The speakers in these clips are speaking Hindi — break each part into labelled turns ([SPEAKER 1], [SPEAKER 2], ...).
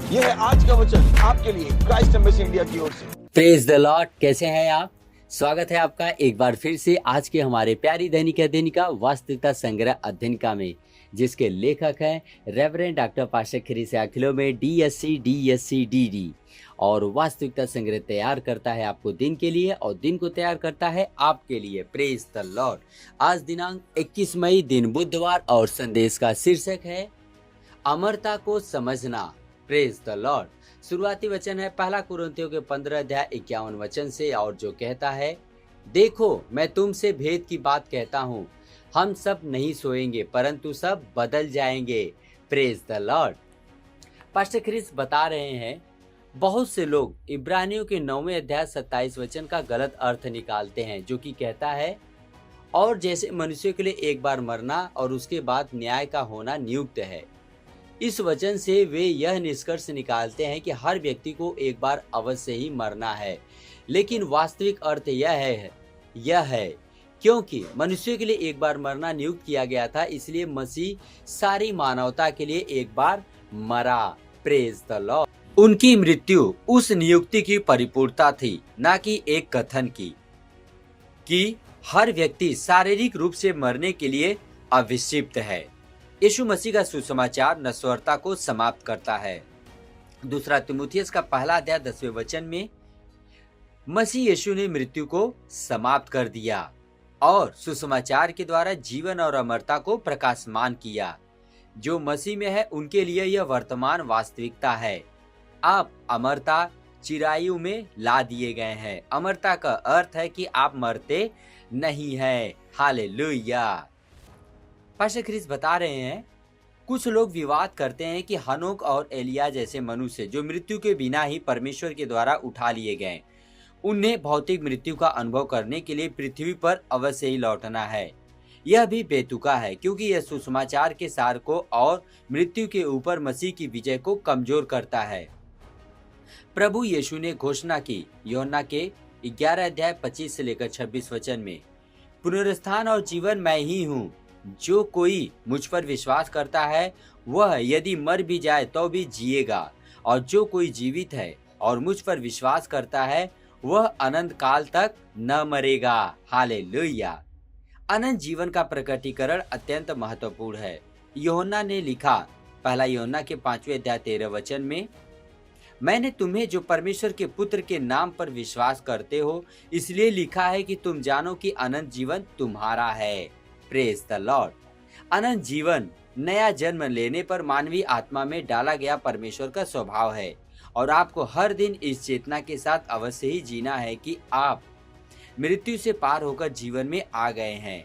[SPEAKER 1] यह है आज का वचन आपके लिए क्राइस्ट एम्बेसी इंडिया की ओर से।
[SPEAKER 2] Praise the Lord. कैसे हैं आप? स्वागत है आपका एक बार फिर से आज के हमारे प्यारी दैनिक अध्ययनिका वास्तविकता संग्रह अध्ययनिका में, जिसके लेखक हैं रेवरेंड डॉक्टर पास्टर खरीस अखिलो में DSC DD और वास्तविकता संग्रह तैयार करता है आपको दिन के लिए और दिन को तैयार करता है आपके लिए। Praise the Lord. आज दिनांक 21 मई दिन बुधवार और संदेश का शीर्षक है अमरता को समझना। Praise the Lord. शुरुआती वचन है पहला कुरिन्थियों के 15 अध्याय 51 वचन से, और जो कहता है, देखो मैं तुमसे भेद की बात कहता हूँ, हम सब नहीं सोएंगे परंतु सब बदल जाएंगे। Praise the Lord. Pastor Chris बता रहे हैं बहुत से लोग इब्रानियों के 9वें अध्याय 27 वचन का गलत अर्थ निकालते हैं, जो कि कहता है, और जैसे मनुष्य के लिए एक बार मरना और उसके बाद न्याय का होना नियुक्त है। इस वचन से वे यह निष्कर्ष निकालते हैं कि हर व्यक्ति को एक बार अवश्य ही मरना है, लेकिन वास्तविक अर्थ यह है क्योंकि मनुष्य के लिए एक बार मरना नियुक्त किया गया था, इसलिए मसीह सारी मानवता के लिए एक बार मरा। Praise the Lord. उनकी मृत्यु उस नियुक्ति की परिपूर्णता थी, न कि एक कथन की कि हर व्यक्ति शारीरिक रूप से मरने के लिए अभिषिक्त है। यीशु मसीह का सुसमाचार नश्वरता को समाप्त करता है। दूसरा तिमुथियुस का पहला अध्याय 10वें वचन में मसीह यीशु ने मृत्यु को समाप्त कर दिया और सुसमाचार के द्वारा जीवन और अमरता को प्रकाशमान किया। जो मसीह में है उनके लिए यह वर्तमान वास्तविकता है। आप अमरता चिरायु में ला दिए गए हैं। अमरता का अर्थ है कि आप मरते नहीं हैं। हालेलुया। पास्टर क्रिस बता रहे हैं कुछ लोग विवाद करते हैं कि हनोक और एलिया जैसे मनुष्य जो मृत्यु के बिना ही परमेश्वर के द्वारा उठा लिए गए, उन्हें भौतिक मृत्यु का अनुभव करने के लिए पृथ्वी पर अवश्य ही लौटना है। यह भी बेतुका है, क्योंकि यह सुसमाचार के सार को और मृत्यु के ऊपर मसीह की विजय को कमजोर करता है। प्रभु यीशु ने घोषणा की यूहन्ना के 11 अध्याय 25 से लेकर 26 वचन में, पुनरुत्थान और जीवन मैं ही हूँ। जो कोई मुझ पर विश्वास करता है वह यदि मर भी जाए तो भी जिएगा, और जो कोई जीवित है और मुझ पर विश्वास करता है वह अनंत काल तक न मरेगा। हालेलुया। अनंत जीवन का प्रकटीकरण अत्यंत महत्वपूर्ण है। यूहन्ना ने लिखा पहला यूहन्ना के 5वें अध्याय 13 वचन में, मैंने तुम्हें जो परमेश्वर के पुत्र के नाम पर विश्वास करते हो इसलिए लिखा है कि तुम जानो कि अनंत जीवन तुम्हारा है। Praise the Lord. अनंत जीवन नया जन्म लेने पर मानवीय आत्मा में डाला गया परमेश्वर का स्वभाव है, और आपको हर दिन इस चेतना के साथ अवश्य ही जीना है कि आप मृत्यु से पार होकर जीवन में आ गए हैं।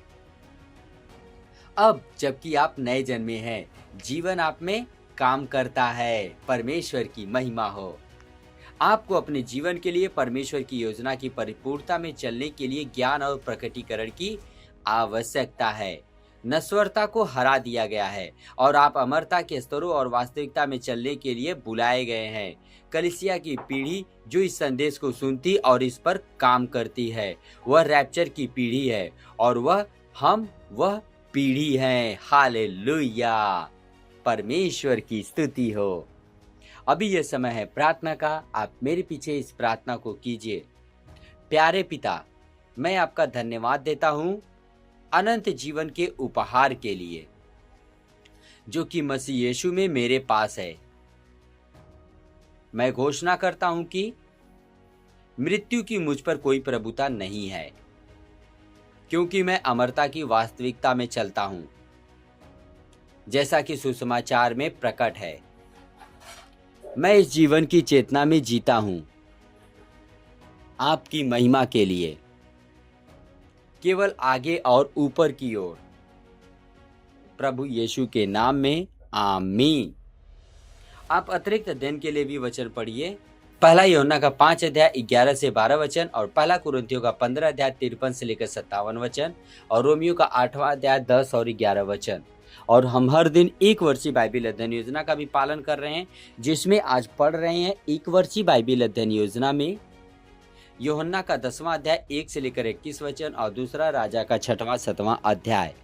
[SPEAKER 2] अब जबकि आप नए जन्मे हैं, जीवन आप में काम करता है। परमेश्वर की महिमा हो। आपको अपने जीवन के लिए परमेश्वर की योजना की परिपूर्णता में चलने के लिए ज्ञान और प्रकटीकरण की आवश्यकता है। नश्वरता को हरा दिया गया है और आप अमरता के स्तरों और वास्तविकता में चलने के लिए बुलाए गए हैं। कलीसिया की पीढ़ी जो इस संदेश को सुनती और इस पर काम करती है, वह रैप्चर की पीढ़ी है, और वह पीढ़ी है। हालेलुया। परमेश्वर की स्तुति हो। अभी यह समय है प्रार्थना का। आप मेरे पीछे इस प्रार्थना को कीजिए। प्यारे पिता, मैं आपका धन्यवाद देता हूँ अनंत जीवन के उपहार के लिए जो कि मसीह यीशु में मेरे पास है। मैं घोषणा करता हूं कि मृत्यु की मुझ पर कोई प्रभुता नहीं है, क्योंकि मैं अमरता की वास्तविकता में चलता हूं, जैसा कि सुसमाचार में प्रकट है। मैं इस जीवन की चेतना में जीता हूं, आपकी महिमा के लिए, केवल आगे और ऊपर की ओर। प्रभु यीशु के नाम में आमीन। आप अतिरिक्त अध्ययन के लिए भी वचन पढ़िए। पहला यूहन्ना का 5 अध्याय 11 से 12 वचन, और पहला कुरिन्थियों का 15 अध्याय 53 से लेकर 57 वचन, और रोमियो का 8वां अध्याय 10 और 11 वचन। और हम हर दिन एक वर्षीय बाइबिल अध्ययन योजना का भी पालन कर रहे हैं, जिसमें आज पढ़ रहे हैं एक वर्षीय बाइबिल अध्ययन योजना में यूहन्ना का 10वां अध्याय 1 से लेकर 21 वचन, और दूसरा राजा का 6वां 7वां अध्याय।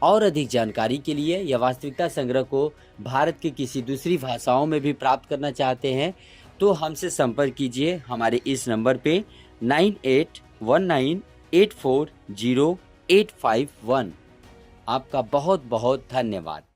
[SPEAKER 2] और अधिक जानकारी के लिए या वास्तविकता संग्रह को भारत की किसी दूसरी भाषाओं में भी प्राप्त करना चाहते हैं तो हमसे संपर्क कीजिए हमारे इस नंबर पे 9819840851। आपका बहुत बहुत धन्यवाद।